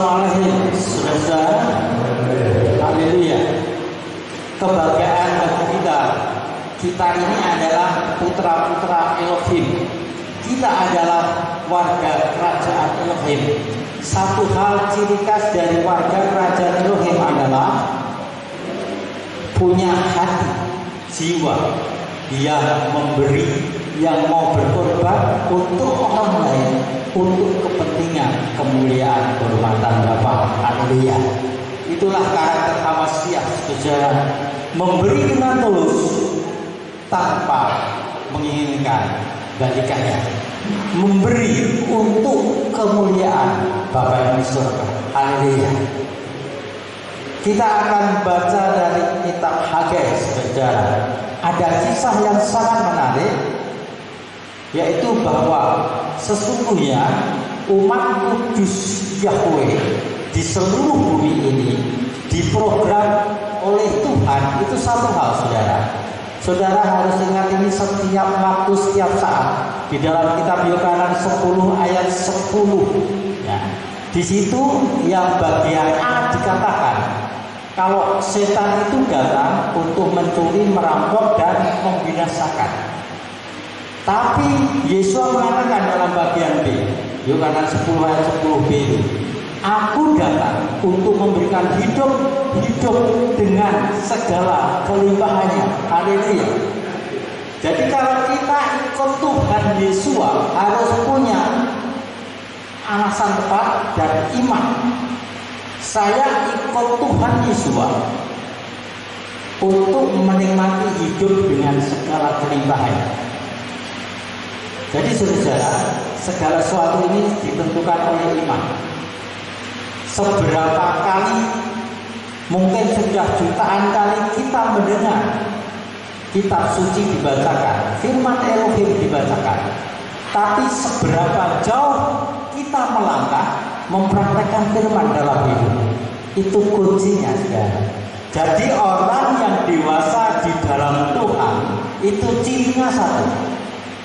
Saudara, haleluya. Kebahagiaan bagi kita ini adalah putra-putra Elohim. Kita adalah warga kerajaan Elohim. Satu hal ciri khas dari warga kerajaan Elohim adalah punya hati, jiwa, dia memberi, yang mau berkorban untuk orang lain, untuk kepentingan kemuliaan kehormatan Bapa. Haleluya. Itulah karakter Amasiah, saudara, memberi dengan tulus tanpa menginginkan balikannya, memberi untuk kemuliaan Bapa yang di surga. Haleluya. Kita akan baca dari kitab Hagai, saudara. Ada kisah yang sangat menarik, yaitu bahwa sesungguhnya umat kudus Yahweh di seluruh bumi ini diprogram oleh Tuhan. Itu satu hal, saudara. Saudara harus ingat ini setiap waktu, setiap saat. Di dalam kitab Yohanes 10 ayat 10, ya, di situ yang bagian A dikatakan kalau setan itu datang untuk mencuri, merampok, dan membinasakan. Tapi Yesus mengatakan dalam bagian B, Yohanes 10 ayat 10b, Aku datang untuk memberikan hidup dengan segala kelimpahannya. Haleluya. Jadi kalau kita ikut Tuhan Yesus harus punya alasan tepat dan iman. Saya ikut Tuhan Yesus untuk menikmati hidup dengan segala kelimpahannya. Jadi saudara, segala sesuatu ini ditentukan oleh iman. Seberapa kali, mungkin sudah jutaan kali kita mendengar kitab suci dibacakan, firman Elohim dibacakan, tapi seberapa jauh kita melangkah mempraktekkan firman dalam hidup, itu kuncinya, saudara. Jadi orang yang dewasa di dalam Tuhan itu cirinya satu,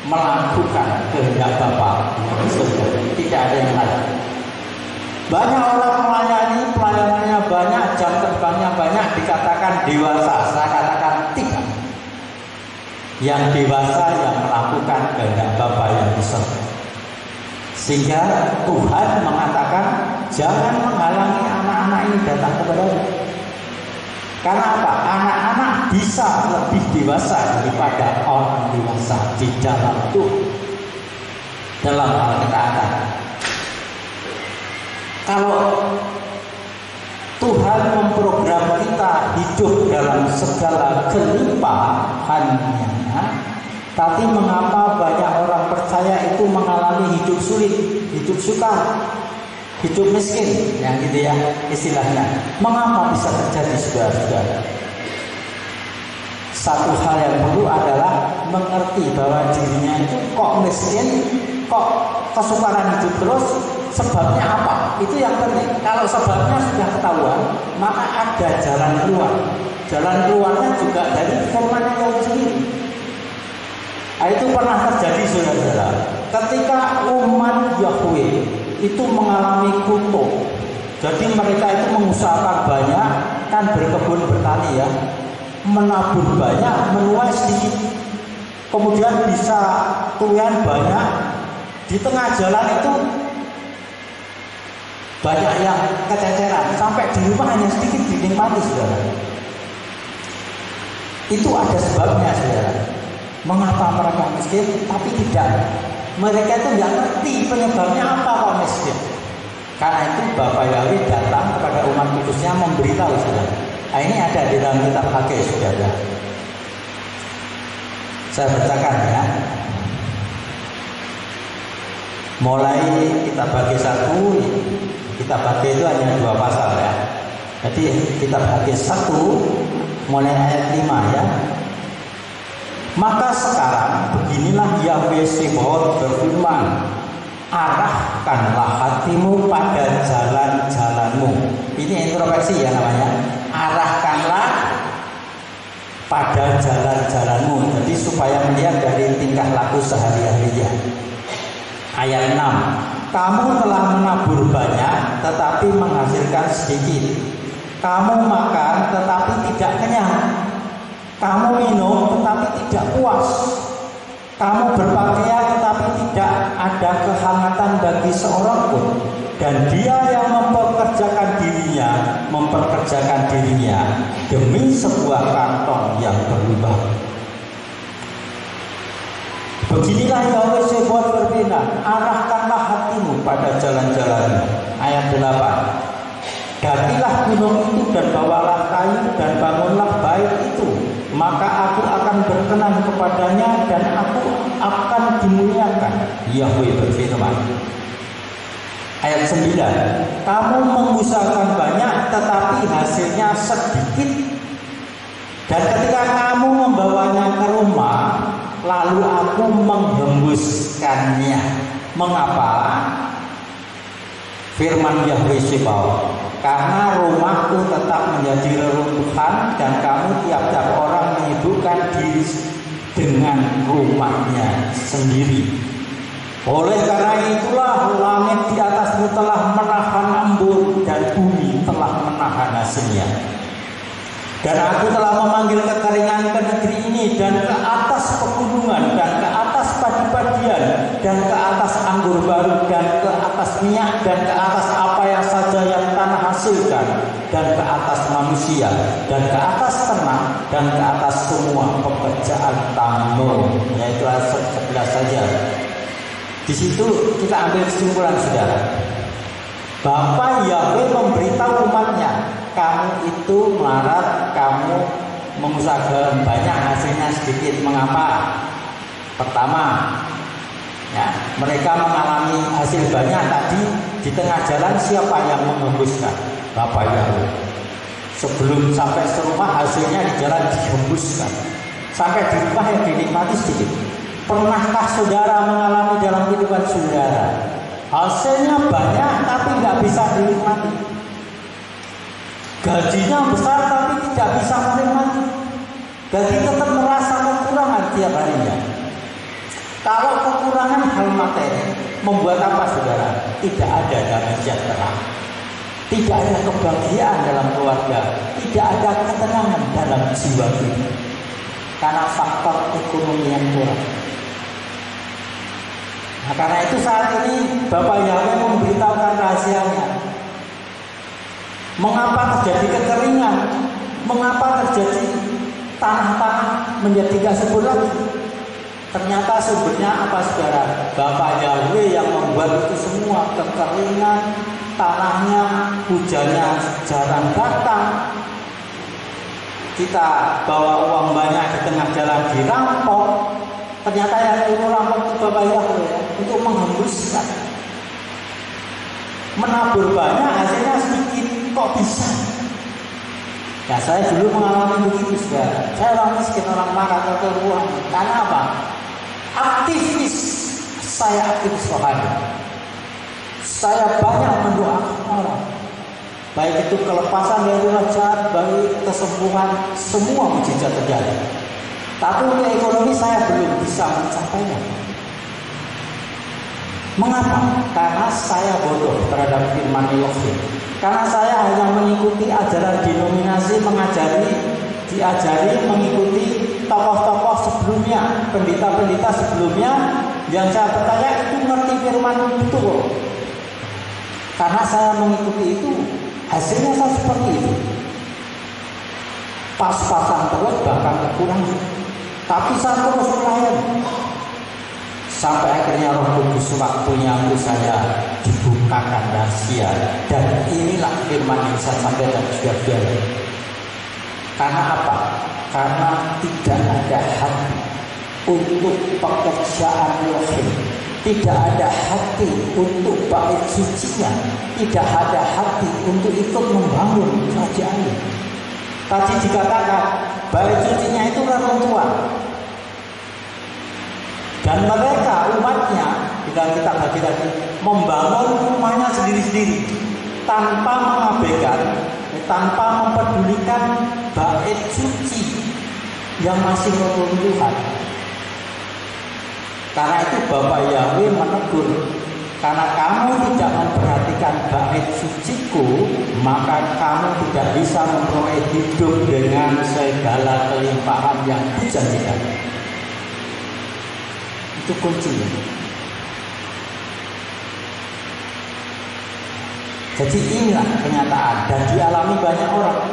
melakukan kehendak Bapa. Tidak ada yang lain. Banyak orang melayani, pelayanannya banyak, jam terbangnya banyak, dikatakan dewasa. Saya katakan tidak. Yang dewasa yang melakukan kehendak Bapa yang di surga. Sehingga Tuhan mengatakan jangan menghalangi anak-anak ini datang kepadamu. Karena apa? Anak-anak bisa lebih dewasa daripada orang dewasa di dalam Tuhan, dalam hal ketaatan. Kalau Tuhan memprogram kita hidup dalam segala kelimpahannya, tapi mengapa banyak orang percaya itu mengalami hidup sulit, hidup sukar, hidup miskin, yang gitu ya istilahnya. Mengapa bisa terjadi, saudara-saudara? Satu hal yang perlu adalah mengerti bahwa dirinya itu kok miskin, kok kesukaran hidup terus, sebabnya apa? Itu yang penting. Kalau sebabnya sudah ketahuan, maka ada jalan keluar. Jalan keluarnya juga dari firman yang sendiri. Nah, itu pernah terjadi, saudara-saudara. Ketika umat Yahweh itu mengalami kutuk, jadi mereka itu mengusahakan banyak, kan berkebun bertani ya, menabur banyak, menuai sedikit, kemudian bisa tulen banyak. Di tengah jalan itu banyak yang kececeran, sampai di rumah hanya sedikit dinikmati, saudara. Itu ada sebabnya, saudara. Mengapa mereka miskin? Tapi tidak, mereka itu nggak ngerti penyebabnya apa kok miskin. Karena itu Bapak Yahweh datang kepada umat kudusnya memberitahu, saudara. Nah, ini ada di dalam kitab Hagai, saudara. Saya bacakan ya. Mulai kita bagi 1, kita bagi itu hanya 2 pasal ya. Jadi kita bagi 1 mulai ayat 5 ya. Maka sekarang beginilah Yahweh Sebaot berfirman, arahkanlah hatimu pada jalan-jalanmu. Ini introspeksi ya namanya. Arahkanlah pada jalan-jalanmu. Jadi supaya melihat dari tingkah laku sehari-harinya. Ayat 6, kamu telah menabur banyak, tetapi menghasilkan sedikit. Kamu makan tetapi tidak kenyang. Kamu minum tetapi tidak puas. Kamu berpakaian tetapi tidak ada kehangatan bagi seorang pun. Dan dia yang mempekerjakan dirinya demi sebuah kantong yang berlubang. Beginilah Yahweh Sebaot berfirman, arahkanlah hatimu pada jalan-jalanmu. Ayat 8. Dakilah gunung itu dan bawalah kayu dan bangunlah bait itu, maka aku akan berkenan kepadanya dan aku akan dimuliakan. Yahweh berfirman. Ayat 9. Kamu mengusahakan banyak tetapi hasilnya sedikit. Dan ketika kamu membawanya ke rumah, lalu aku menghembuskannya. Mengapa? Firman Yahweh Sebaot, karena rumahku tetap menjadi reruntuhan dan kamu tiap-tiap orang menyibukkan diri dengan rumahnya sendiri. Oleh karena itulah langit di atasmu telah menahan embun dan bumi telah menahan hasilnya. Dan aku telah memanggil kekeringan ke negeri ini dan ke atas pegunungan dan ke atas padi-padian dan ke atas anggur baru dan ke atas minyak dan ke atas apa yang saja yang tanah hasilkan dan ke atas manusia dan ke atas ternak dan ke atas semua pekerjaan tambur. Yaitu ayat 11 saja. Di situ kita ambil kesimpulan, saudara. Bapa Yahweh memberitahu umatnya, kamu itu melarat, kamu mengusahakan banyak, hasilnya sedikit. Mengapa? Pertama, ya, mereka mengalami hasil banyak tadi di tengah jalan. Siapa yang menghembuskan? Bapa Yahweh. Sebelum sampai ke rumah, hasilnya di jalan dihembuskan. Sampai di rumah yang dinikmati sedikit. Pernahkah saudara mengalami dalam kehidupan saudara hasilnya banyak tapi nggak bisa dinikmati? Gajinya besar tapi tidak bisa menikmati. Jadi tetap merasa kekurangan tiap harinya. Kalau kekurangan hal materi membuat apa saudara? Tidak ada damai sejahtera, tidak ada kebahagiaan dalam keluarga, tidak ada ketenangan dalam jiwa kita karena faktor ekonomi yang kurang. Nah, karena itu saat ini Bapak Yahweh memberitahukan rahasianya. Mengapa terjadi kekeringan? Mengapa terjadi tanah-tanah menjadi gak subur lagi? Ternyata sumbernya apa saudara? Bapak Yahweh yang membuat itu semua. Kekeringan, tanahnya, hujannya jarang datang. Kita bawa uang banyak di tengah jalan dirampok. Ternyata yang nyuruh rampok itu Bapak Yahweh untuk menghembuskan. Menabur banyak hasilnya sedikit, kok bisa? Ya saya dulu mengalami begitu saudara. Saya orang miskin, orang marah atau uang. Karena apa? Aktivis, saya aktivis rohani. Saya banyak mendoakan orang. Baik itu kelepasan dari roh jahat, baik kesembuhan, semua mujizat terjadi. Tapi untuk ekonomi saya belum bisa mencapainya. Mengapa? Karena saya bodoh terhadap firman Yahweh. Karena saya hanya mengikuti ajaran denominasi, diajari mengikuti tokoh-tokoh sebelumnya, pendeta-pendeta sebelumnya, yang saya percaya itu ngerti firman betul. Karena saya mengikuti itu, hasilnya saya seperti itu. Pas-pasan terus bahkan kekurangan. Tapi saya terus melayani. Sampai akhirnya Roh Kudus waktunya untuk saya dibukakan rahasia. Dan inilah firman yang saya sampaikan juga biar. Karena apa? Karena tidak ada hati untuk pekerjaan Yahweh. Tidak ada hati untuk bait sucinya. Tidak ada hati untuk ikut membangun kerajaan. Tadi dikatakan bait sucinya itu reruntuhan. Dan mereka umatnya di dalam kitab Haggai tadi membangun rumahnya sendiri-sendiri tanpa mengabaikan, tanpa mempedulikan bait suci yang masih reruntuhan. Karena itu Bapak Yahweh menegur Karena kamu tidak memperhatikan bait suciku, maka kamu tidak bisa memperoleh hidup dengan segala kelimpahan yang kujanjikan. Itu kuncinya. Jadi inilah kenyataan dan dialami banyak orang.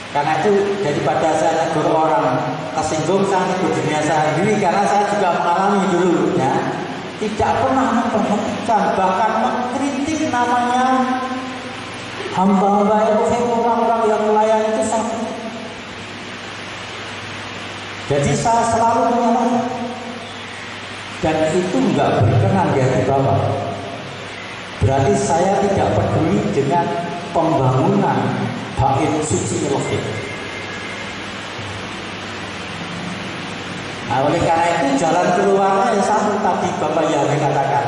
Karena itu daripada saya negur orang tersinggung, saya negur dunia saya sendiri, karena saya juga mengalami dulu ya. Tidak pernah memperhatikan, bahkan mengkritik namanya hamba-hamba Elohim, orang-orang yang melayani itu satu. Jadi saya selalu menyalahkan, dan itu enggak berkenan di hati Bapak. Berarti saya tidak peduli dengan pembangunan bait suci Elohim. Nah, oleh karena itu jalan keluarnya ya satu tadi Bapak Yahweh katakan,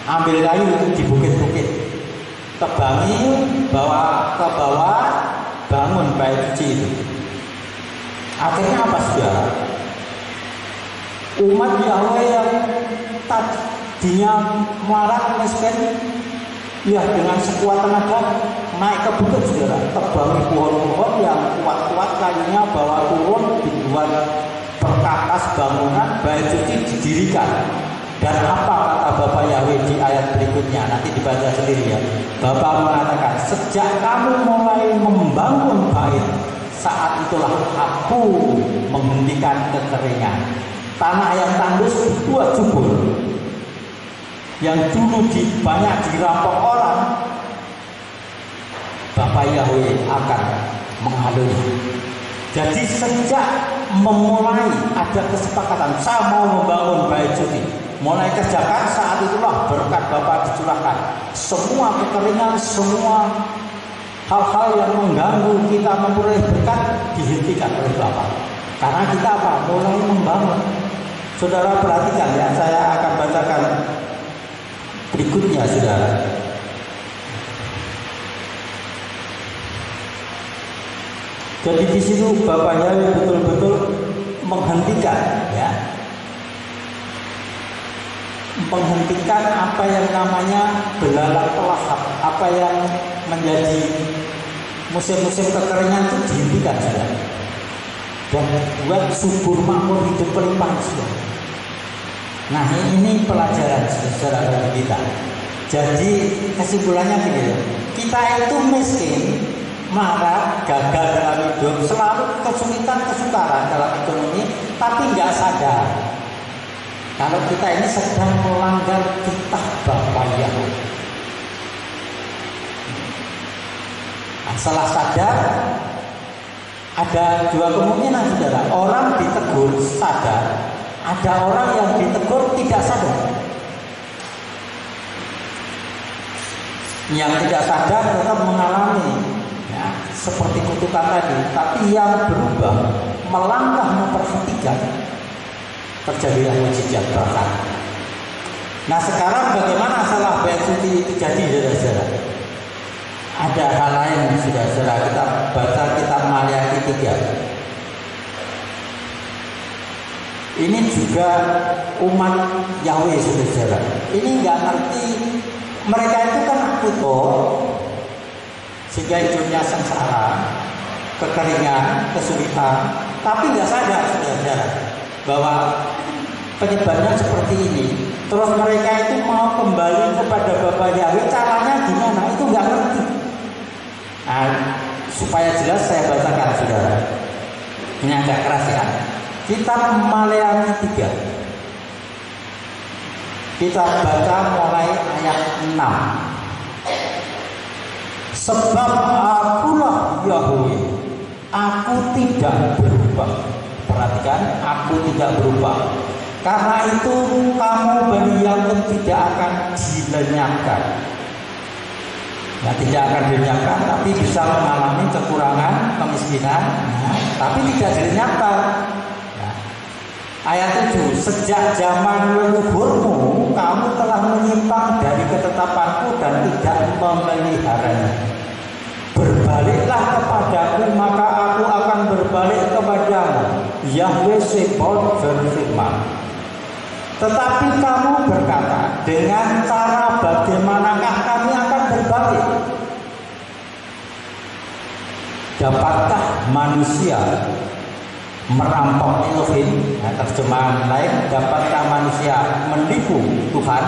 ambil kayu di bukit-bukit, tebangi bawa ke bawah, bangun bait suci itu. Akhirnya apa saudara? Umat Yahweh yang tadinya marah miskin, ya dengan sekuat tenaga naik ke bukit saudara, tebangi pohon-pohon yang kuat-kuat kayunya, bawa turun, dibuat perkakas bangunan bait suci didirikan. Dan apa kata Bapak Yahweh di ayat berikutnya, nanti dibaca sendiri ya. Bapak mengatakan, sejak kamu mulai membangun bait, saat itulah aku menghentikan kekeringan. Tanah yang tandus dibuat subur, yang dulu banyak dirampok orang, Bapak Yahweh akan mengaliri. Jadi sejak memulai ada kesepakatan, saya mau membangun bait suci, mulai kerjakan, saat itulah berkat Bapak dicurahkan. Semua kekeringan, semua hal-hal yang mengganggu kita memperoleh berkat dihentikan oleh Bapak. Karena kita apa? Mulai membangun. Saudara perhatikan ya, saya akan bacakan berikutnya saudara. Jadi di situ Bapak Yahweh betul-betul menghentikan ya. Menghentikan apa yang namanya belalang pelahap, apa yang menjadi musim-musim kekeringan itu dihentikan sudah. Dan buat subur makmur hidup berlimpah sudah. Nah ini pelajaran saudara bagi kita. Jadi kesimpulannya begini, kita itu miskin, marah, gagal dalam hidup, selalu kesulitan, kesukaran dalam ekonomi, tapi nggak sadar kalau kita ini sedang melanggar kitab Bapak Yahweh. Nah, setelah sadar, ada dua kemungkinan saudara. Orang ditegur sadar, ada orang yang ditegur tidak sadar. Yang tidak sadar tetap mengalami seperti kutukan tadi, tapi yang berubah, melangkah memperhatikan, terjadilah mujizat berkat. Nah sekarang bagaimana salah bait suci itu jadi saudara-saudara? Ada hal lain saudara-saudara, kita baca kitab Maliaki 3. Ini juga umat Yahweh saudara-saudara. Ini nggak ngerti, mereka itu kan kutuk, sehingga hidupnya sengsara, kekeringan, kesulitan, tapi nggak sadar saudara-saudara bahwa penyebabnya seperti ini. Terus mereka itu mau kembali kepada Bapak Yahweh, caranya gimana? Itu nggak ngerti. Nah, supaya jelas saya bacakan saudara. Ini agak keras ya. Kitab Maleaki 3. Kita baca mulai ayat 6. Sebab akulah Yahweh, aku tidak berubah. Perhatikan, aku tidak berubah. Karena itu kamu Bani Yakub tidak akan dilenyapkan. Ya, tidak akan dilenyapkan, tapi bisa mengalami kekurangan, kemiskinan, tapi tidak dilenyapkan. Ayat 7, sejak zaman leluhurmu kamu telah menyimpang dari ketetapanku dan tidak memeliharanya. Berbaliklah kepadaku, maka aku akan berbalik kepadamu. Yahweh Sebot berfirman. Tetapi kamu berkata, dengan cara bagaimanakah kami akan berbalik? Dapatkah manusia merampok Elohim? Nah, terjemahan lain, dapatkah manusia menipu Tuhan?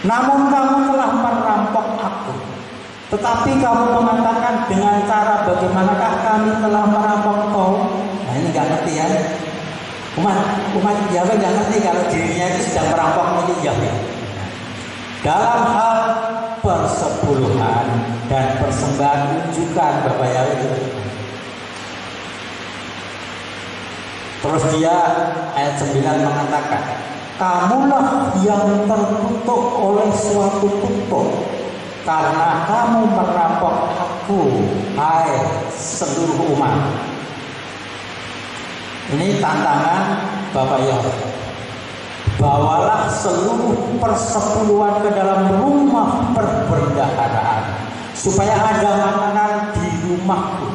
Namun kamu telah merampok aku. Tetapi kamu mengatakan, dengan cara bagaimanakah kami telah merampok kau? Nah, ini nggak ngerti ya. Umat Yahweh nggak ngerti kalau dirinya itu sedang merampok milik Yahweh. Dalam hal persepuluhan dan persembahan unjukan Bapak Yahweh. Terus dia ayat 9 mengatakan, kamulah yang terkutuk oleh suatu kutuk, karena kamu merampok aku, hai seluruh umat. Ini tantangan Bapak Yahweh. Bawalah seluruh persepuluhan ke dalam rumah perbendaharaan, supaya ada makanan di rumahku.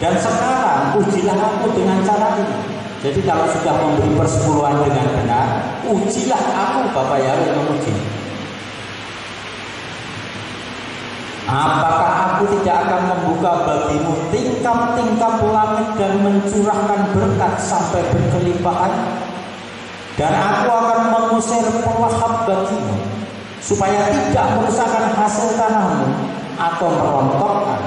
Dan sekarang ujilah aku dengan cara ini. Jadi kalau sudah memberi persepuluhan dengan benar, ujilah aku, Bapak Yahweh menguji. Apakah aku tidak akan membuka bagimu tingkap-tingkap langit dan mencurahkan berkat sampai berkelimpahan? Dan aku akan mengusir pelahap bagimu, supaya tidak merusakkan hasil tanahmu atau merontokkan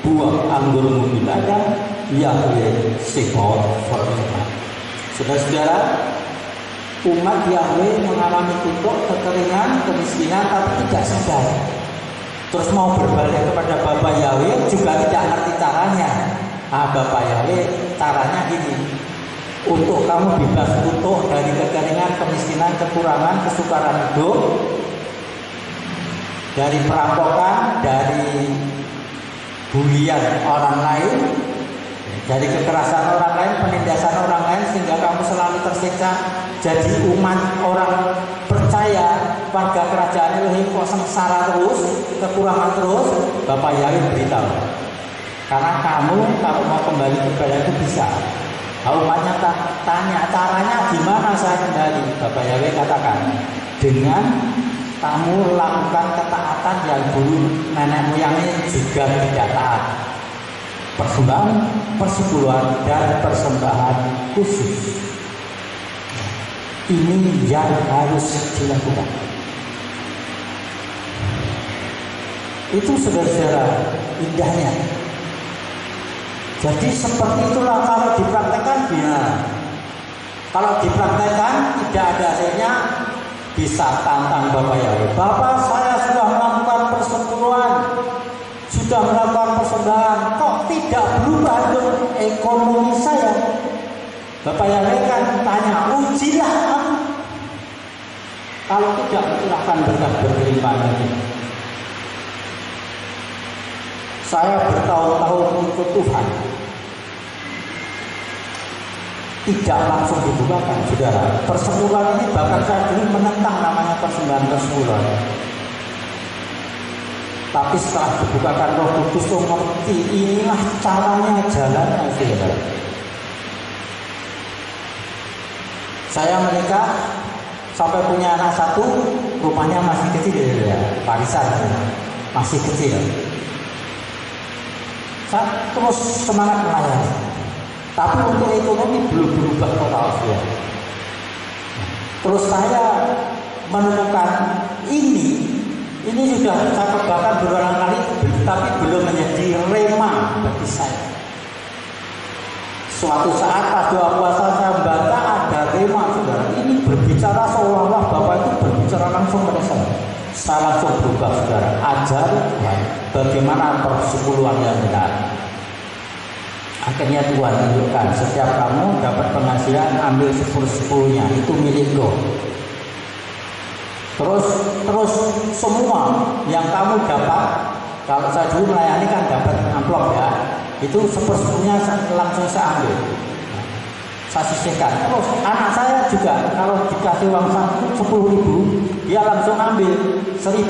buah anggurmu di ladang. Yahweh Sebaot berfirman. Saudara-saudara, umat Yahweh mengalami kutuk, kekeringan, kemiskinan, tapi tidak sadar. Terus mau berbalik kepada Bapak Yahweh juga tidak ngerti caranya. Bapak Yahweh caranya gini, untuk kamu bebas kutuk dari kekeringan, kemiskinan, kekurangan, kesukaran hidup, dari perampokan, dari bulian orang lain, dari kekerasan orang lain, penindasan orang lain, sehingga kamu selalu tersiksa. Jadi umat orang percaya, warga kerajaan Elohim kok sengsara terus, kekurangan terus. Bapak Yahweh beritahu, karena kamu kalau mau kembali kepada itu bisa. Umatnya tanya, caranya gimana saya kembali? Bapak Yahweh katakan, dengan kamu lakukan ketaatan yang dulu nenek moyangnya juga tidak taat. Persembahan, persepuluhan, dan persembahan khusus. Ini yang harus dilakukan. Itu saudara-saudara indahnya. Jadi seperti itulah kalau dipraktekkan dia. Kalau dipraktekkan tidak ada hasilnya, bisa tantang Bapak Yahweh. Bapak, saya sudah melakukan persepuluhan, sudah melakukan persembahan, kok tidak berubah untuk ekonomi saya? Bapak Yahweh kan tanya, ujilah aku. Kalau tidak, silahkan berkat berkelimpahan ini. Saya bertahun-tahun untuk Tuhan, tidak langsung dibukakan, saudara. Persepuluhan ini bahkan saya dulu menentang namanya persembahan persepuluhan. Tapi setelah dibukakan Roh Kudus, tuh ngerti inilah caranya, jalannya, saudara. Saya menikah sampai punya anak satu, rumahnya masih kecil ya, parisan masih kecil. Saya terus semangat melayani, tapi untuk ekonomi belum berubah total ya. Terus saya menemukan ini sudah saya kebakar berulang kali, tapi belum menjadi rema bagi saya. Suatu saat pas doa puasa saya membaca ada rema, saudara. Ini berbicara seolah-olah Bapak itu berbicara langsung pada saya. Saya langsung berubah, saudara. Ajar Tuhan bagaimana persepuluhan yang benar. Akhirnya Tuhan tunjukkan, setiap kamu dapat penghasilan, ambil 10-10-nya, itu milik lo. Terus semua yang kamu dapat, kalau saya dulu melayani kan dapat amplop ya, itu 10-10-nya langsung saya ambil, saya sisihkan. Terus anak saya juga kalau dikasih uang 10.000, dia langsung ambil 1.000,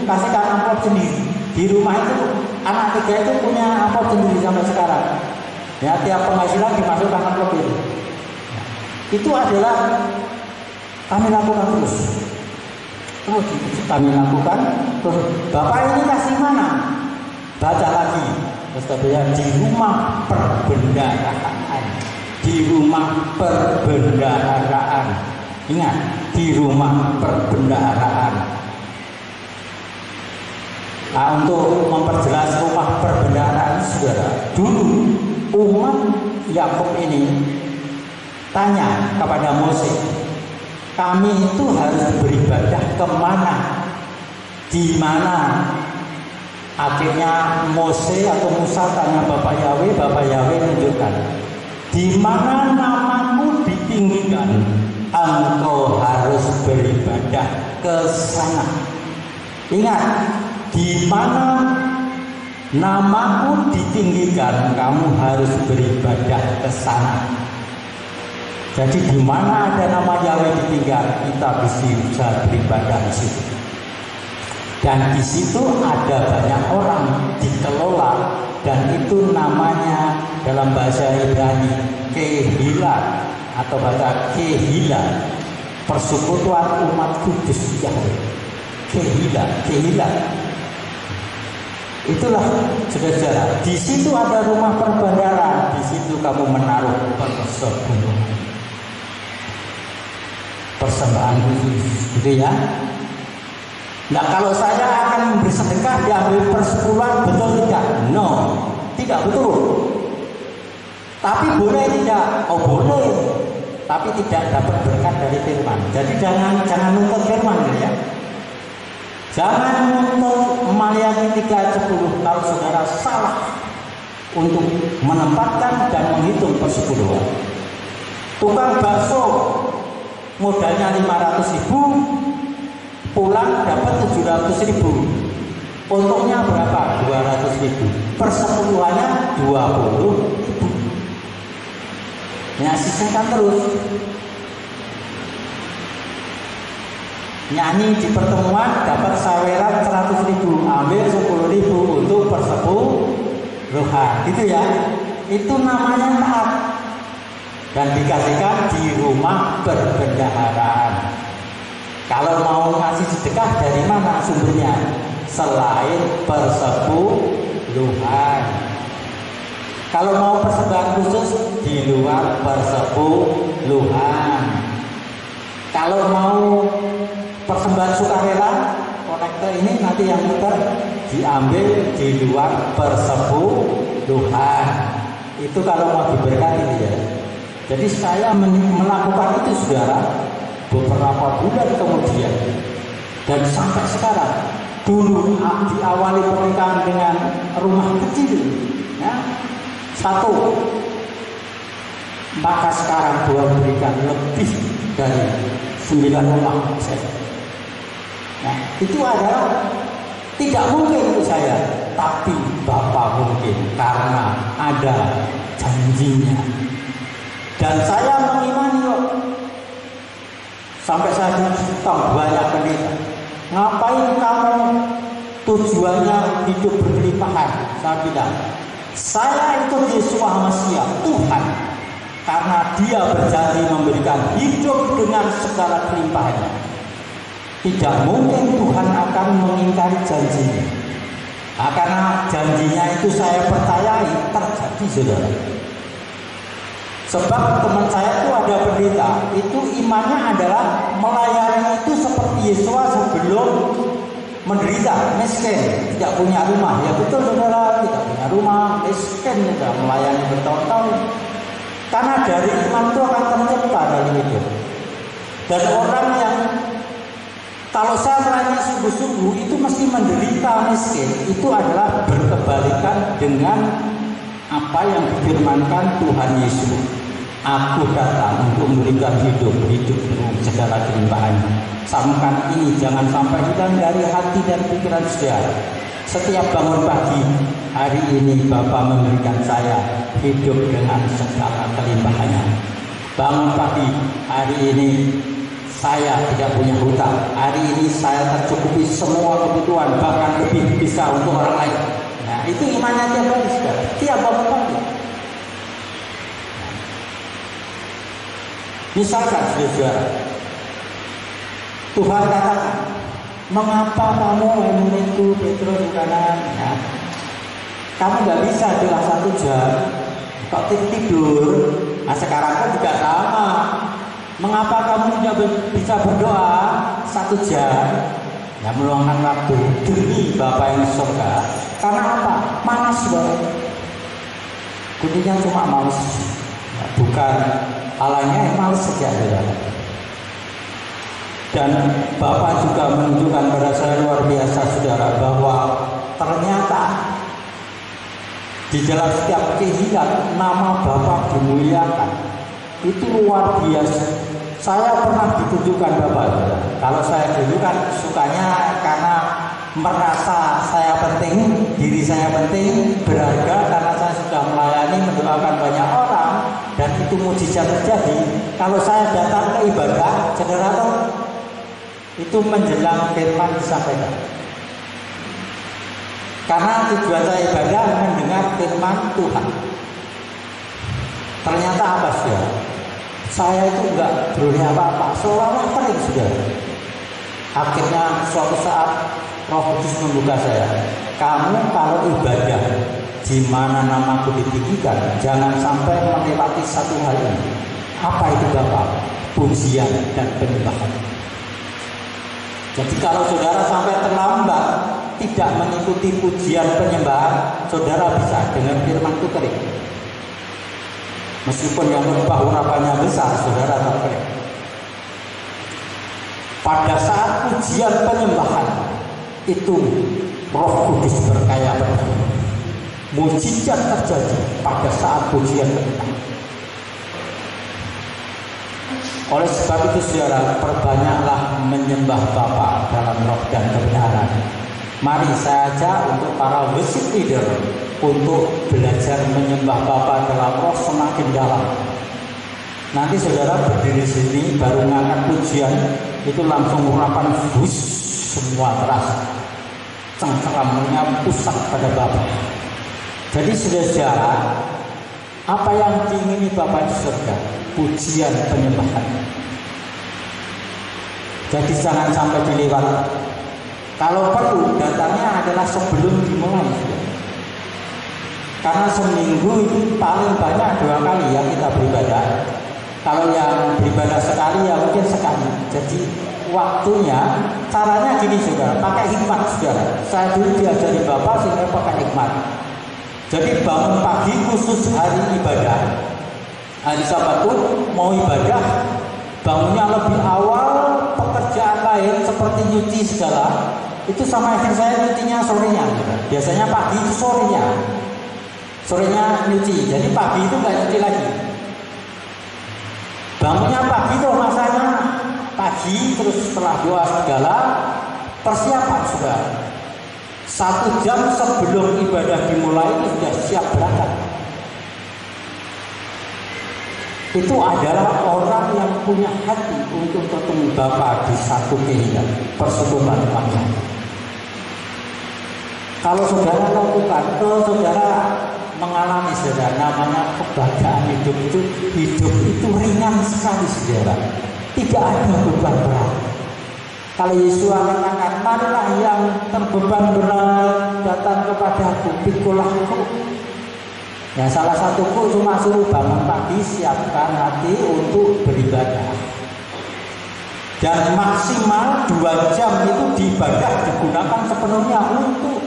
kasihkan amplop sendiri. Di rumah itu anak 3 itu punya amplop sendiri sampai sekarang. Ya, tiap penghasilan dimasukkan amplop itu. Itu adalah kami lakukan terus. Terus kami lakukan. Terus Bapak ini kasih mana? Baca lagi. Terus katanya di rumah perbendaharaan. Di rumah perbendaharaan. Ingat, di rumah perbendaharaan. Nah, untuk memperjelas rumah perbendaharaan, saudara, dulu umat Yakub ini tanya kepada Mose, kami itu harus beribadah kemana? Di mana? Akhirnya Mose atau Musa tanya Bapak Yahweh menunjukkan, di mana namamu ditinggikan, engkau harus beribadah ke sana. Ingat, di mana namaku ditinggikan, kamu harus beribadah ke sana. Jadi di mana ada nama Yahweh ditinggikan, kita bisa beribadah di situ. Dan di situ ada banyak orang dikelola, dan itu namanya dalam bahasa Ibrani Kehila atau bahasa Kehila, persekutuan umat kudus Yahweh. Kehila. Itulah saudara, di situ ada rumah perbendaharaan, di situ kamu menaruh persembahan khusus, gitu ya. Nah, kalau saya akan bersedekah diambil persepuluhan, betul tidak? No, tidak betul. Tapi boleh tidak? Oh boleh. Tapi tidak dapat berkat dari firman. Jadi jangan nuntut firman ya. Jangan nuntut Maliaki 3:10 kalau saudara salah untuk menempatkan dan menghitung persepuluhan. Tukang bakso modalnya 500.000, pulang dapat 700.000. Untungnya berapa? 200.000. Persepuluhannya 20.000. Ya, sisakan terus. Nyanyi di pertemuan dapat saweran 100.000, ambil 10.000 untuk persepuluhan. Gitu ya. Itu namanya taat. Dan dikasihkan di rumah perbendaharaan. Kalau mau ngasih sedekah dari mana sumbernya? Selain persepuluhan. Kalau mau persembahan khusus di luar persepuluhan. Kalau mau persembahan sukarela, konektor ini nanti yang muter diambil di luar persepuluhan. Itu kalau mau diberkati ya. Jadi saya melakukan itu saudara beberapa bulan kemudian, dan sampai sekarang. Dulu diawali pernikahan dengan rumah kecil ya, 1, maka sekarang Tuhan berikan lebih dari 9 rumah. Nah, itu adalah tidak mungkin untuk saya, tapi Bapak mungkin karena ada janjinya. Dan saya mengimani kok. Sampai saya ditong banyak pendeta. Ngapain kamu tujuannya hidup berkelimpahan? Saya bilang, saya itu Yesus Mesias Tuhan, karena Dia berjanji memberikan hidup dengan segala kelimpahannya. Tidak mungkin Tuhan akan mengingkari janjinya. Nah, karena janjinya itu saya percayai terjadi, saudara. Sebab teman saya itu ada pendeta, itu imannya adalah melayani itu seperti Yesus sebelum menderita, miskin, tidak punya rumah. Ya betul saudara, tidak punya rumah, miskin, sudah melayani bertahun-tahun. Karena dari iman itu akan tercipta dalam hidup. Dan orang yang kalau saya melayani sungguh-sungguh itu mesti menderita miskin, itu adalah berkebalikan dengan apa yang difirmankan Tuhan Yesus. Aku datang untuk memberikan hidup dengan segala kelimpahannya. Samkan ini jangan sampai hilang dari hati dan pikiran saudara. Setiap bangun pagi, hari ini Bapa memberikan saya hidup dengan segala kelimpahannya. Bangun pagi, hari ini saya tidak punya hutang. Hari ini saya tercukupi semua kebutuhan, bahkan lebih bisa untuk orang lain. Nah, itu imannya tiap hari saudara. Tiap bangun pagi. Misalkan saudara, Tuhan katakan mengapa kamu menunggu Petrus kanan? Ya. Kamu nggak bisa cuma 1 jam, kok tidur. Nah sekarang pun juga sama. Mengapa kamu tidak bisa berdoa 1 jam? Ya meluangkan waktu demi Bapa yang di surga. Karena apa? Malas banget. Kuncinya cuma malas, ya, bukan alanya malas saja. Dan Bapak juga menunjukkan pada saya luar biasa saudara, bahwa ternyata di dalam setiap kehidupan nama Bapak dimuliakan. Itu luar biasa. Saya pernah ditunjukkan Bapak. Kalau saya dulu kan sukanya karena merasa saya penting, diri saya penting, berharga karena saya sudah melayani, mendoakan banyak orang, dan itu mujizat terjadi. Kalau saya datang ke ibadah, saudara tahu, itu menjelang firman disampaikan. Karena tujuan saya ibadah mendengar firman Tuhan. Ternyata apa sih? Saya itu enggak berani apa-apa, seolah-olah kering sudah. Akhirnya suatu saat Roh Kudus membuka saya. Kamu kalau ibadah di mana namaku ditinggikan, jangan sampai melewati satu hal ini. Apa itu Bapak? Pujian dan penyembahan. Jadi kalau saudara sampai terlambat tidak mengikuti pujian penyembahan, saudara bisa dengan firman itu kering. Meskipun yang khotbah urapannya besar, saudara tak kering. Pada saat pujian penyembahan itu Roh Kudus berkaya penuh. Mujizat terjadi pada saat pujian penyembahan. Oleh sebab itu saudara, perbanyaklah menyembah Bapa dalam roh dan kebenaran. Mari saya ajak untuk para worship leader untuk belajar menyembah Bapa dalam roh semakin dalam. Nanti saudara berdiri sini baru ngangkat pujian, itu langsung urapan bus semua terasa. Cengkeramannya pusat pada Bapa. Jadi saudara, apa yang diingini Bapa di surga? Pujian penyembahan. Jadi jangan sampai dilewat. Kalau perlu datangnya adalah sebelum dimulai. Karena seminggu itu paling banyak 2 kali ya kita beribadah. Kalau yang beribadah sekali ya mungkin sekali. Jadi waktunya, caranya gini saudara, pakai hikmat saudara. Saya dulu diajari Bapak sehingga pakai hikmat. Jadi bangun pagi khusus hari ibadah. Hari Sabat pun mau ibadah, bangunnya lebih awal, pekerjaan lain seperti nyuci segala, itu sama istri saya nyucinya sorenya. Biasanya pagi itu sorenya nyuci, jadi pagi itu nggak nyuci lagi. Bangunnya pagi tuh masanya pagi, terus setelah doa segala, persiapan sudah 1 jam sebelum ibadah dimulai itu sudah siap berangkat. Itu adalah orang yang punya hati untuk ketemu Bapa di satu kehidupan persekutuan panjang. Kalau saudara lakukan, kalau saudara mengalami saudara namanya kebahagiaan hidup itu ringan sekali saudara. Tidak ada beban berat. Kalau Yesus katakan, marilah yang terbeban berat datang kepadaku, pikulah aku. Ya salah satuku cuma suruh bangun pagi, siapkan hati untuk beribadah. Dan maksimal 2 jam itu diibadah digunakan sepenuhnya untuk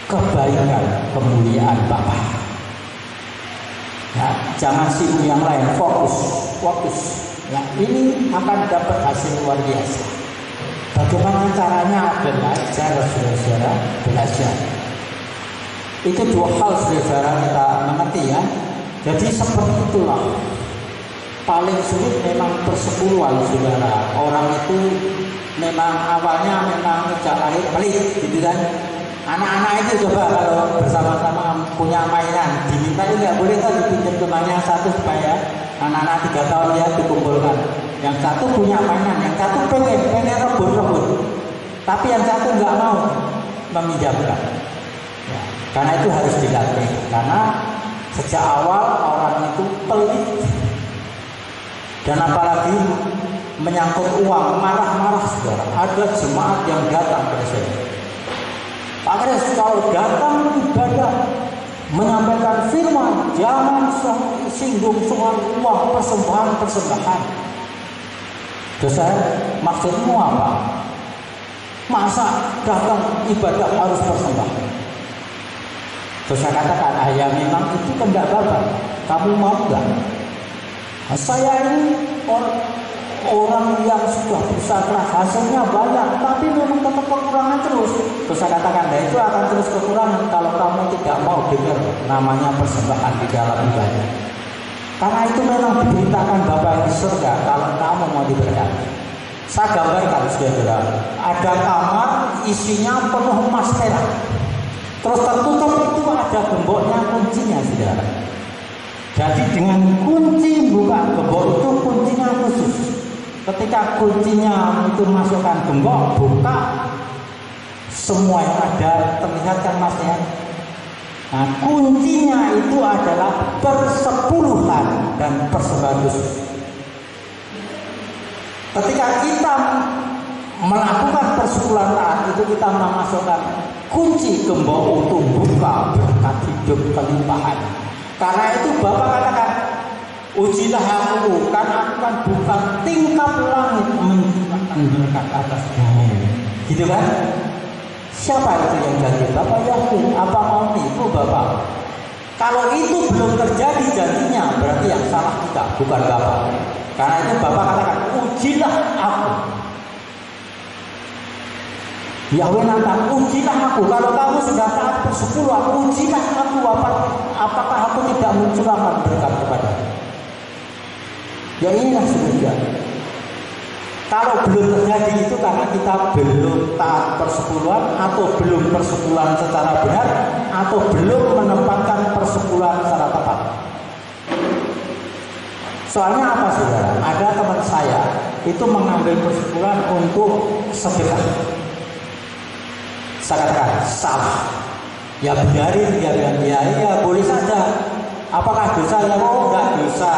kebaikan, kemuliaan Bapa. Ya, jangan sibuk yang lain, fokus. Ya, ini akan dapat hasil luar biasa. Bagaimana caranya? Belajar, saudara, belajar. Itu 2 hal saudara kita mengerti ya. Jadi seperti itulah. Paling sulit memang persepuluhan saudara. Orang itu memang awalnya memang sejak lahir pelit gitu kan. Anak-anak itu coba kalau bersama-sama punya mainan, diminta nggak boleh kan dipinjam temannya satu supaya anak-anak 3 tahun ya dikumpulkan. Yang satu punya mainan, yang satu pengen rebut. Tapi yang satu nggak mau meminjamkan. Ya, karena itu harus dilatih. Karena sejak awal orang itu pelit. Dan apalagi menyangkut uang, marah-marah saudara. Ada jemaat yang datang ke saya. Pak Kris, kalau datang ibadah menyampaikan firman, jangan singgung soal uang, persembahan. Terus saya, maksudmu apa? Masa datang ibadah harus persembahan? Terus saya katakan, ya memang itu kan tidak apa-apa. Kamu mau nggak? Saya ini orang yang sudah berusaha keras, hasilnya banyak, tapi memang tetap kekurangan terus. Terus saya katakan, itu akan terus kekurangan kalau kamu tidak mau dengar namanya persembahan di dalam ibadah. Karena itu memang diberitakan Bapa yang di surga kalau kamu mau diberkati. Saya gambarkan saudara, ada kamar isinya penuh emas perak. Terus tertutup itu ada gemboknya, kuncinya saudara. Jadi dengan kunci buka gembok itu kuncinya khusus. Ketika kuncinya itu masukkan gembok, buka, semua yang ada terlihat kan mas ya. Nah kuncinya itu adalah persepuluhan dan persembahan khusus. Ketika kita melakukan persepuluhan taat itu kita memasukkan kunci gembok untuk buka berkat hidup kelimpahan. Karena itu Bapak katakan, ujilah aku, karena aku kan bukan tingkap langit menciptakan berkat atas bumi. Gitu kan? Siapa itu yang janji? Bapak yakin? Apa mau nipu Bapak? Kalau itu belum terjadi janjinya, berarti yang salah kita, bukan Bapak. Karena itu Bapak katakan, ujilah aku. Yahweh nantang, ujilah aku. Kalau kamu sudah taat persepuluhan, ujilah aku. Apakah aku tidak mencurahkan berkat kepadamu? Ya inilah sebenarnya. Kalau belum terjadi itu karena kita belum taat persepuluhan, atau belum persepuluhan secara benar, atau belum menempatkan persepuluhan secara tepat. Soalnya apa saudara? Ada teman saya itu mengambil persepuluhan untuk sedekah. Saya katakan salah. Ya biarin, ya boleh saja. Apakah dosa? Ya enggak dosa.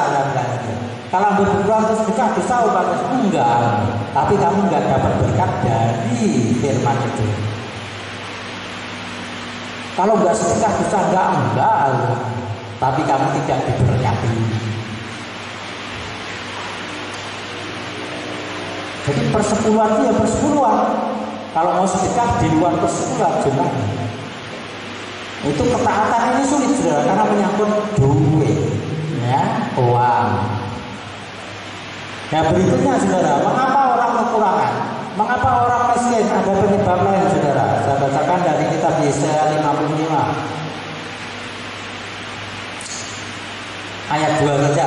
Kalau ambil persepuluhan terus sedekah dosa apa? Enggak. Tapi kamu enggak dapat berkat dari firman itu. Kalau enggak sedekah dosa enggak. Tapi kamu tidak diberkati. Jadi persepuluhan itu ya persepuluhan. Kalau mau sedekah di luar persepuluhan jumlahnya. Itu ketaatan ini sulit saudara, karena menyangkut duit, ya, uang. Nah berikutnya saudara, mengapa orang kekurangan? Mengapa orang miskin? Ada penyebab lain saudara. Saya bacakan dari kitab Yesaya 55 ayat 2 saja.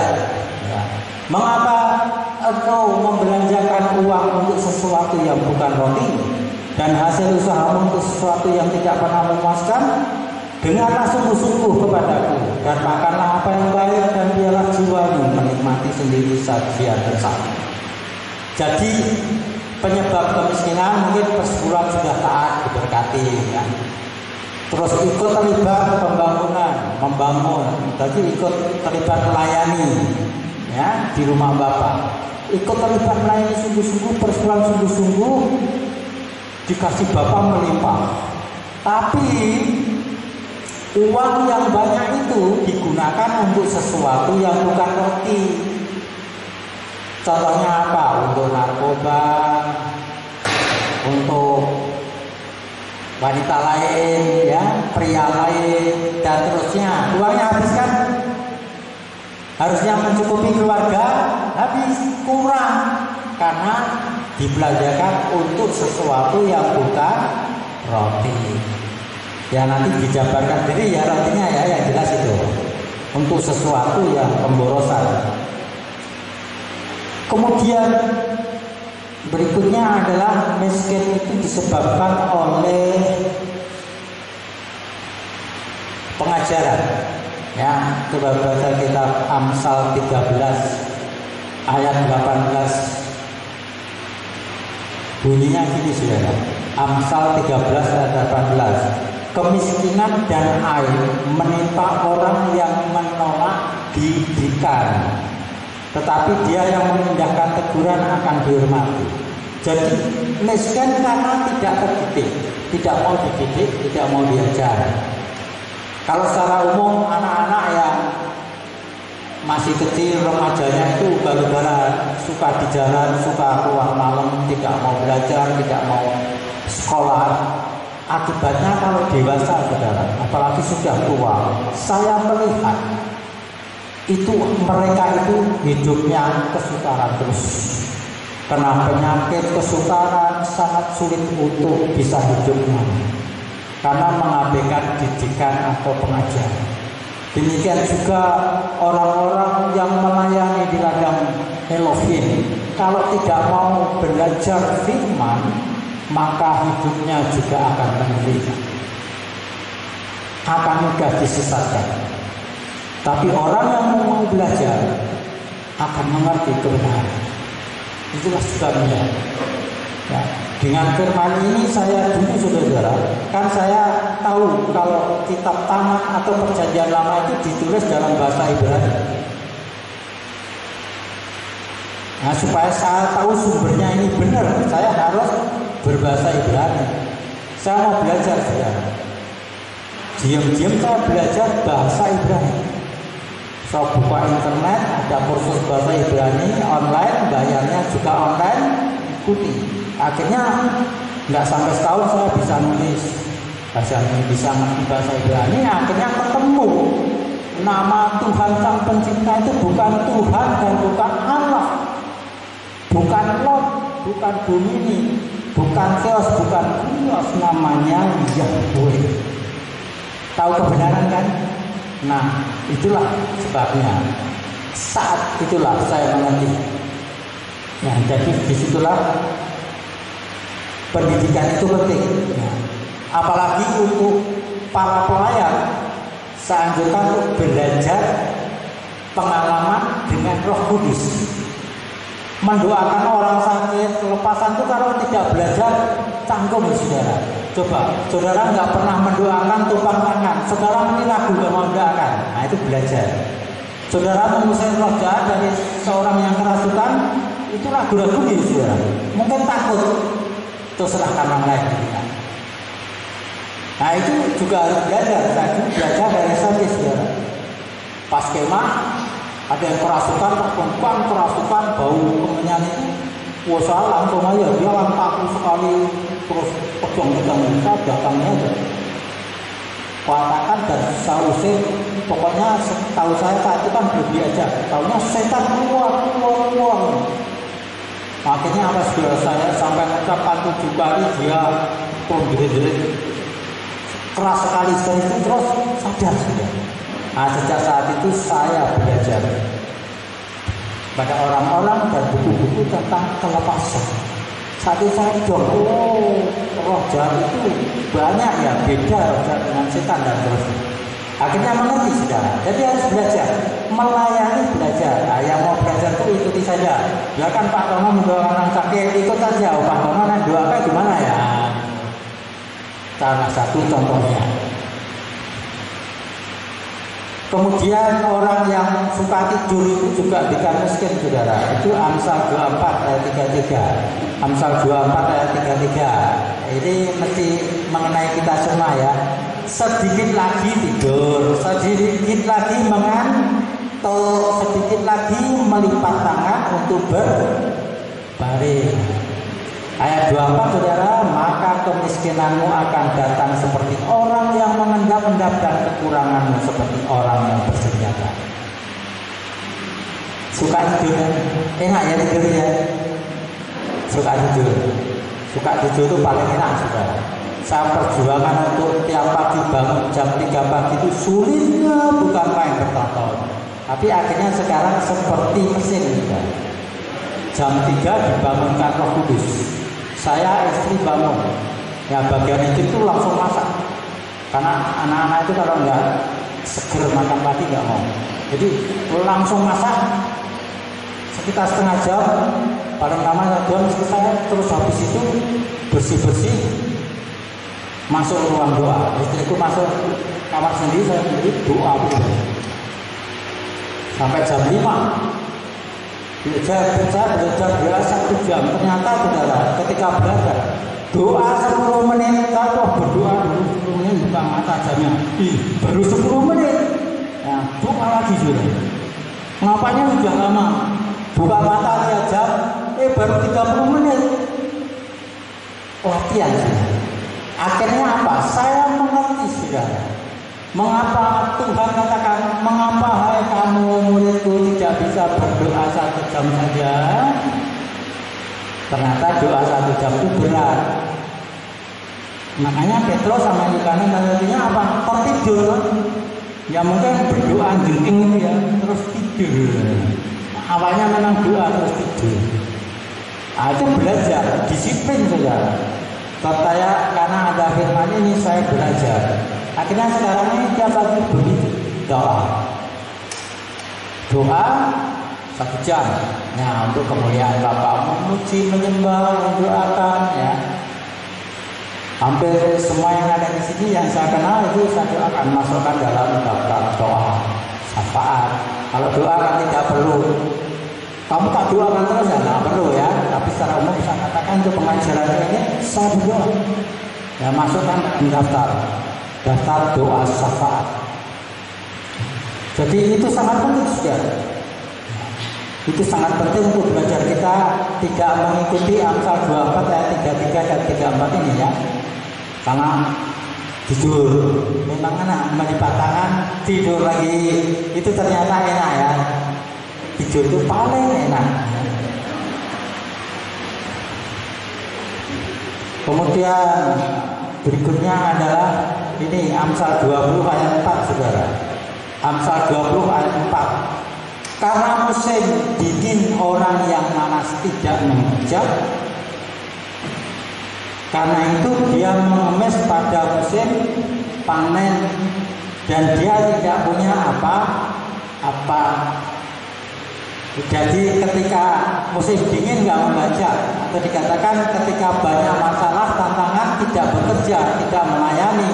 Ya. Mengapa engkau membelanjakan uang untuk sesuatu yang bukan roti, dan hasil usahamu untuk sesuatu yang tidak pernah memuaskan? Dengarlah sungguh-sungguh kepadaku, dan makanlah apa yang baik, dan biarlah jiwamu menikmati sendiri sajian bersama. Jadi penyebab kemiskinan mungkin persepuluhan sudah taat diberkati, ya. Terus ikut terlibat pembangunan, membangun, jadi ikut terlibat melayani, ya, di rumah Bapak. Ikut terlibat melayani sungguh-sungguh, persepuluhan sungguh-sungguh, dikasih Bapak melimpah. Tapi uang yang banyak itu digunakan untuk sesuatu yang bukan roti. Contohnya apa? Untuk narkoba, untuk wanita lain, ya, pria lain, dan terusnya. Uangnya habis kan? Harusnya mencukupi keluarga, habis, kurang. Karena dibelanjakan untuk sesuatu yang bukan roti. Ya nanti dijabarkan diri ya rotinya ya, yang jelas itu. Untuk sesuatu yang pemborosan. Kemudian berikutnya adalah miskin itu disebabkan oleh pengajaran. Ya, coba baca kitab Amsal 13 ayat 18. Bunyinya gini saudara. Amsal 13 ayat 18. Kemiskinan dan aib menimpa orang yang menolak didikan. tetapi dia yang memindahkan teguran akan dihormati. Jadi miskin karena tidak terdidik, tidak mau dididik, tidak mau diajar. Kalau secara umum anak-anak yang masih kecil, remajanya itu gara-gara suka di jalan, suka keluar malam, tidak mau belajar, tidak mau sekolah. Akibatnya kalau dewasa, saudara, apalagi sudah tua, saya melihat itu mereka itu hidupnya kesukaran terus. Kena penyakit kesukaran, sangat sulit untuk bisa hidupnya karena mengabaikan didikan atau pengajaran. Demikian juga orang-orang yang melayani di ladang Elohim, kalau tidak mau belajar firman, maka hidupnya juga akan menderita, akan mudah disesatkan. Tapi orang yang mau belajar akan mengerti kebenaran. Itulah sebabnya. Ya, dengan firman ini saya dulu, saudara, kan saya tahu kalau kitab Tamat atau Perjanjian Lama itu ditulis dalam bahasa Ibrani. Nah, supaya saya tahu sumbernya ini benar, saya harus berbahasa Ibrani. Saya mau belajar, saudara. Diam-diam saya belajar bahasa Ibrani. Saya buka internet, ada kursus bahasa Ibrani online, bayarnya juga online, ikuti. Akhirnya nggak sampai setahun saya bisa nulis bisa ngerti bahasa Ibrani. Akhirnya ketemu nama Tuhan Sang Pencipta itu bukan Tuhan dan bukan Allah, bukan Lot, bukan Bumini, bukan Theos, bukan Kurios, namanya Yahweh. Tahu kebenaran kan? Nah, itulah sebabnya saat itulah saya mengerti. Ya, jadi disitulah pendidikan itu penting. Nah, apalagi untuk para pelayan, saya anjurkan untuk belajar pengalaman dengan Roh Kudus. Mendoakan orang sakit, kelepasan itu kalau tidak belajar canggung, saudara. Coba, saudara nggak pernah mendoakan tumpang tangan, saudara menilagu nggak mau mendoakan. Nah, itu belajar. Saudara mengusir roh jahat dari seorang yang kerasukan, itu ragu-ragu ya, saudara. Mungkin takut, terus serahkan orang lain. Nah, itu juga harus belajar. Saya belajar dari saya, saudara. Pas kemah, ada yang kerasukan, perempuan kerasukan, bau kemenyan itu, saya langsung aja, dia kan takut sekali, terus pegang-pegang kita, datangnya aja. Katakan dan saya usir, pokoknya tahu saya saat itu kan belum diajak, tahunya setan keluar. Akhirnya apa, saudara, saya sampai mengucapkan 7 kali, dia jerit-jerit keras sekali, terus sadar, saudara. Nah, sejak saat itu saya belajar pada orang-orang dan buku-buku tentang kelepasan. Saat itu saya dong, roh jahat itu banyak ya, beda roh jahat dengan setan dan terusnya. Akhirnya mengerti, saudara. Jadi harus belajar, melayani belajar. Nah, yang mau belajar itu ikuti saja. Biarkan Pak Tono mendoakan orang sakit, ikut saja. Pak Tono doakan gimana ya? Salah satu contohnya. Kemudian orang yang suka tidur itu juga bukan miskin, saudara. Itu Amsal 24 ayat 33. Amsal 24 ayat 33. Ini mesti mengenai kita semua ya. Sedikit lagi tidur, sedikit lagi mengantuk, sedikit lagi melipat tangan untuk berbaring. Ayat 24, saudara, maka kemiskinanmu akan datang seperti orang yang mengendap-endap dan kekuranganmu seperti orang yang bersenjata. Suka tidur, enak ya tidur ya. Suka tidur itu paling enak, saudara. Saya perjuangan untuk tiap pagi bangun jam 3 pagi itu sulitnya bukan main bertahun-tahun. Tapi akhirnya sekarang seperti mesin, saudara. Jam 3 dibangunkan Roh Kudus. Saya istri bangun, ya bagian itu langsung masak. Karena anak-anak itu kalau nggak seger makan pagi nggak mau. Jadi langsung masak sekitar setengah jam, paling lama 2 jam selesai. Terus habis itu bersih-bersih, masuk ruang doa. Istriku masuk kamar sendiri, saya sendiri doa sampai jam 5. Saya belajar doa 1 jam. Ternyata saudara, ketika belajar doa 10 menit, kalau berdoa dulu 10 menit buka mata jamnya. Baru 10 menit. Nah, doa lagi sudah. Ngapanya udah lama. Buka mata lihat jam, baru 30 menit. Latihan sudah. Akhirnya apa? Saya mengerti sudah. Mengapa Tuhan katakan, mengapa hai kamu muridku tidak bisa berdoa 1 jam saja? Ternyata doa 1 jam itu berat. Makanya Petrus sama Yohanes artinya apa? Tertidur. Ya mungkin berdoa jengking ya, terus tidur. Awalnya memang doa terus tidur. Nah, itu belajar, disiplin saja. Karena ada firman ini saya belajar. Akhirnya sekarang ini tiap pagi begitu doa 1 jam. Nah, untuk kemuliaan Bapa, memuji, menyembah, mendoakan ya. Hampir semua yang ada di sini yang saya kenal itu saya akan masukkan dalam daftar doa syafaat. Kalau doa kan tidak perlu. Kamu tak doakan terus ya, nggak perlu ya. Tapi secara umum bisa katakan untuk pengajaran ini saya berdoa. Ya masukkan daftar doa syafaat. Jadi itu sangat penting juga. Itu sangat penting untuk belajar kita tidak mengikuti Amsal 24 ayat 33 dan 34 ini ya. Karena tidur, memang enak melipat tangan, tidur lagi, itu ternyata enak ya. Tidur itu paling enak. Kemudian berikutnya adalah ini Amsal 20 ayat 4 saudara. Amsal 20 ayat 4. Karena musim dingin orang yang malas tidak mengerja, karena itu dia mengemis pada musim panen dan dia tidak punya apa-apa. Jadi ketika musim dingin nggak membaca, atau dikatakan ketika banyak masalah, tantangan, tidak bekerja, tidak melayani,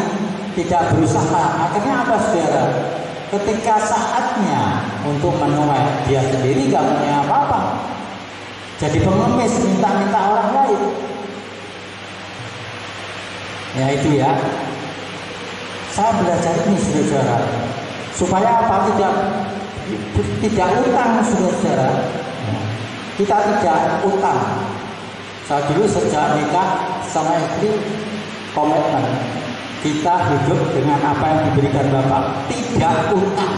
tidak berusaha, akhirnya apa saudara? Ketika saatnya untuk menuai, dia sendiri nggak punya apa-apa. Jadi pengemis, minta-minta orang lain. Ya itu ya. Saya belajar ini saudara, supaya apa? Tidak utang saudara. Kita tidak utang. Saya dulu sejak nikah sama istri komitmen kita hidup dengan apa yang diberikan Bapak, tidak utang.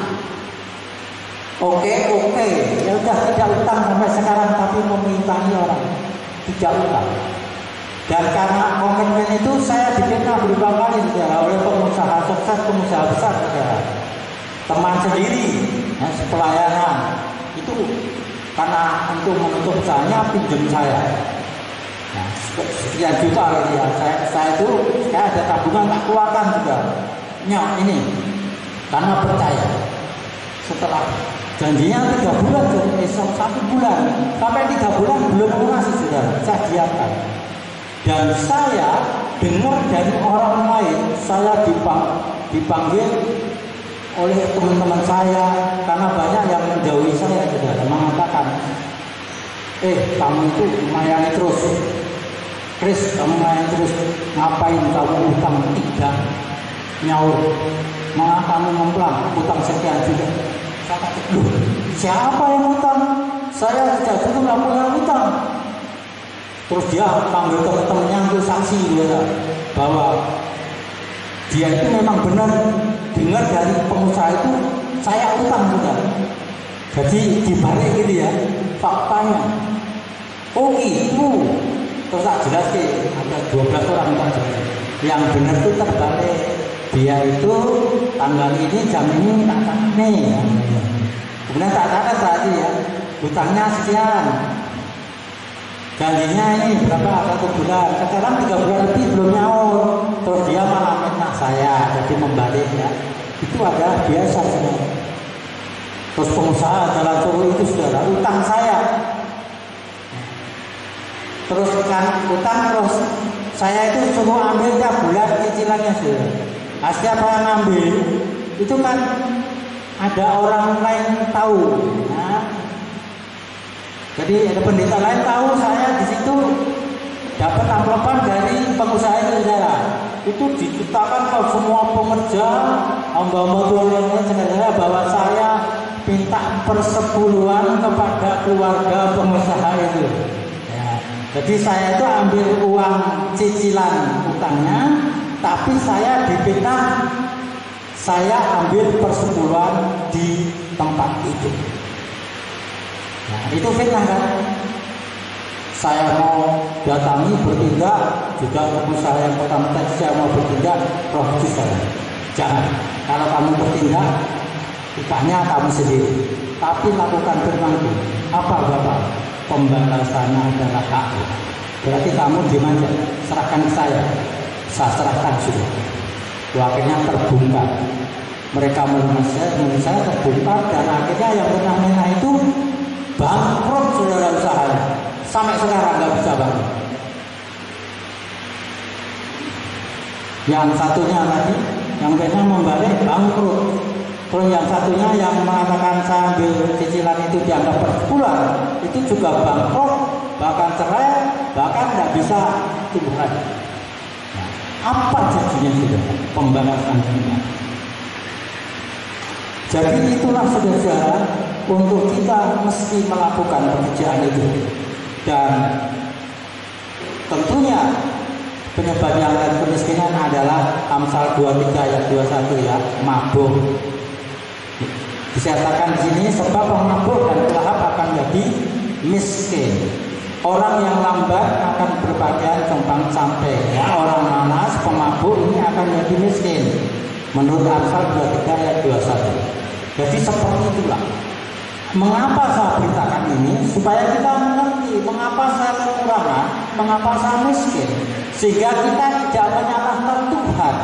Oke, ya udah tidak utang sampai sekarang, tapi memintai orang, tidak utang. Dan karena komitmen itu saya difitnah beberapa kali saudara oleh pengusaha sukses, pengusaha besar saudara. Teman sendiri, ya, pelayanan itu karena untuk menutup usahanya pinjam saya. Nah, sekian juta lagi ya. Saya ada tabungan tak keluarkan juga. Ini karena percaya. Setelah janjinya 3 bulan, esok 1 bulan, sampai 3 bulan belum lunasi saudara. Saya diamkan. Dan saya dengar dari orang lain, saya dipanggil oleh teman-teman saya karena banyak yang menjauhi saya saudara, mengatakan, kamu itu melayani terus, Chris, kamu melayani terus, ngapain kamu utang 3 nyaur, malah kamu ngemplang utang sekian juga. Saya kata, siapa yang utang? Saya sejak dulu nggak punya utang. Terus dia panggil teman-temannya untuk saksi bahwa dia itu memang benar dengar dari pengusaha itu saya utang juga. Jadi dibalik gitu ya faktanya. Oh gitu. Terus tak jelas ada 12 orang yang benar itu terbalik. Dia itu tanggal ini jam ini tak nih. Kemudian tak catat tadi ya hutangnya sekian. Janjinya ini berapa? 1 bulan. Sekarang 3 bulan lebih belum nyaur. Terus dia malah fitnah saya, jadi membalik ya. Itu ada biasa saudara. Terus pengusaha jalan suruh itu saudara, utang saya. Terus kan utang terus saya itu suruh ambil tiap bulan cicilannya saudara. Nah, setiap orang ngambil itu kan ada orang lain tahu. Nah, Jadi ada pendeta lain tahu saya di situ dapat amplopan dari pengusaha itu, saudara. Itu diceritakan ke semua pekerja, hamba-hamba Tuhan yang lain, saudara, bahwa saya minta persepuluhan kepada keluarga pengusaha itu. Ya. Jadi saya itu ambil uang cicilan utangnya, tapi saya dipitnah, saya ambil persepuluhan di tempat itu. Nah, itu fitnah kan? Saya mau datangi bertindak, juga pengusaha yang pertama tadi saya mau bertindak, roh kudus saya. Jangan. Kalau kamu bertindak, upahnya kamu sendiri. Tapi lakukan firman-Ku. Apa Bapak? Pembalasannya adalah aku. Berarti kamu gimana? Serahkan ke saya. Saya serahkan sudah. Akhirnya terbongkar. Mereka menurut saya terbongkar, dan akhirnya yang menang itu bangkrut, saudara, usahanya. Sampai sekarang nggak bisa bangun. Yang satunya tadi, yang biasanya membalik, bangkrut. Terus yang satunya yang mengatakan saya ambil cicilan itu dianggap persepuluhan, itu juga bangkrut, bahkan cerai, bahkan nggak bisa tumbuh lagi. Nah, apa jadinya sudah pembalasan kita? Jadi itulah saudara, untuk kita mesti melakukan pekerjaan itu. Dan tentunya penyebab yang lain kemiskinan adalah Amsal 23 ayat 21 ya, mabuk. Disertakan di sini, sebab pemabuk dan pelahap akan jadi miskin. Orang yang lambat akan berpakaian kembang sampai. Ya, orang malas, pemabuk ini akan jadi miskin. Menurut Amsal 23 ayat 21. Jadi seperti itulah. Mengapa saya beritakan ini? Supaya kita mengerti mengapa saya kekurangan, mengapa saya miskin, sehingga kita tidak menyalahkan Tuhan,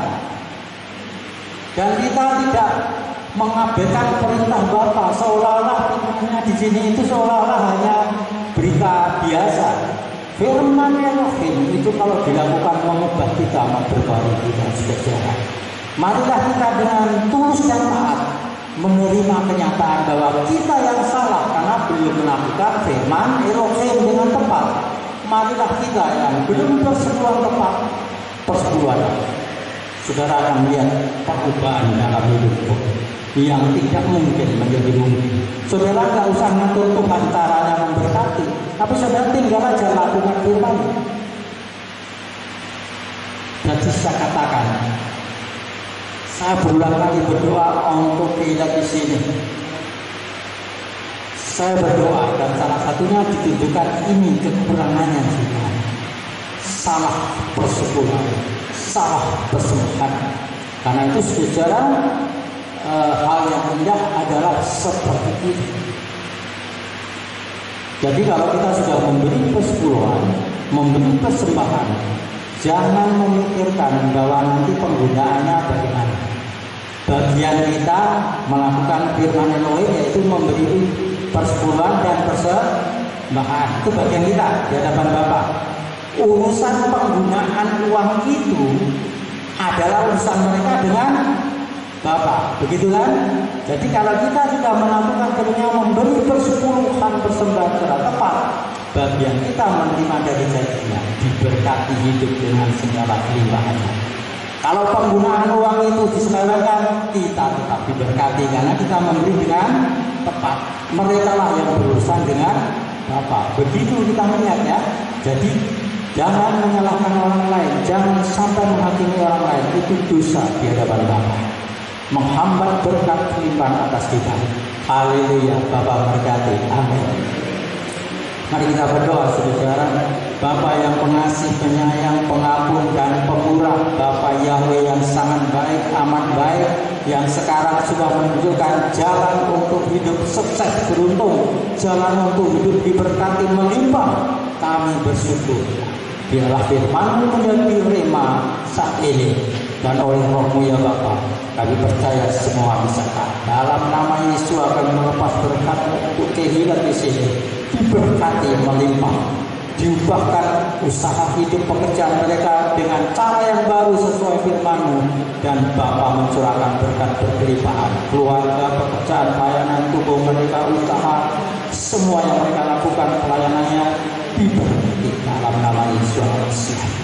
dan kita tidak mengabaikan perintah Bapa, seolah-olah firman-Nya di sini itu seolah-olah hanya berita biasa. Firman Elohim itu kalau dilakukan mengubah kita, memperbarui kita sejarah. Marilah kita dengan tulus dan taat menerima kenyataan bahwa kita yang salah karena belum melakukan firman Elohim dengan tepat. Marilah kita yang belum bersekutu tepat persekutuan. Saudara akan melihat perubahan dalam hidup yang tidak mungkin menjadi mungkin. Saudara nggak usah ngatur Tuhan caranya memberkati, tapi saudara tinggal aja lakukan firman. Jadi saya katakan, saya berulang kali berdoa untuk kita di sini. Saya berdoa dan salah satunya ditunjukkan ini kekurangannya kita. Salah persekutuan, salah persembahan. Karena itu saudara, hal yang indah adalah seperti itu. Jadi kalau kita sudah memberi persepuluhan, memberi persembahan, jangan memikirkan bahwa nanti penggunaannya bagaimana. Bagian kita melakukan firman Elohim yaitu memberi persepuluhan dan persembahan. Itu bagian kita di hadapan Bapa. Urusan penggunaan uang itu adalah urusan mereka dengan Bapa. Begitu kan? Jadi kalau kita sudah melakukan firman memberi persepuluhan persembahan secara tepat, bagian kita menerima dari janjinya, diberkati hidup dengan segala kelimpahannya. Kalau penggunaan uang itu disepelekan, kita tetap diberkati karena kita memberi dengan tepat. Mereka lah yang berurusan dengan Bapa. Begitu kita melihat ya. Jadi jangan menyalahkan orang lain, jangan sampai menghakimi orang lain, itu dosa di hadapan Bapa. Menghambat berkat kelimpahan atas kita. Haleluya, Bapa berkati. Amin. Mari kita berdoa saudara. Bapa yang pengasih, penyayang, pengampun dan pemurah, Bapa Yahweh yang sangat baik, amat baik, yang sekarang sudah menunjukkan jalan untuk hidup sukses beruntung, jalan untuk hidup diberkati melimpah. Kami bersyukur. Biarlah firman-Mu menjadi rema saat ini, dan oleh Roh-Mu ya Bapa, kami percaya semua bisa. Dalam nama Yesus akan melepas berkat untuk kehidupan di sini, diberkati melimpah. diubahkan usaha hidup pekerjaan mereka dengan cara yang baru sesuai firman-Mu, dan Bapa mencurahkan berkat berkelimpahan, keluarga, pekerjaan, pelayanan, tubuh mereka, usaha, semua yang mereka lakukan pelayanannya diberkati dalam nama Yesus.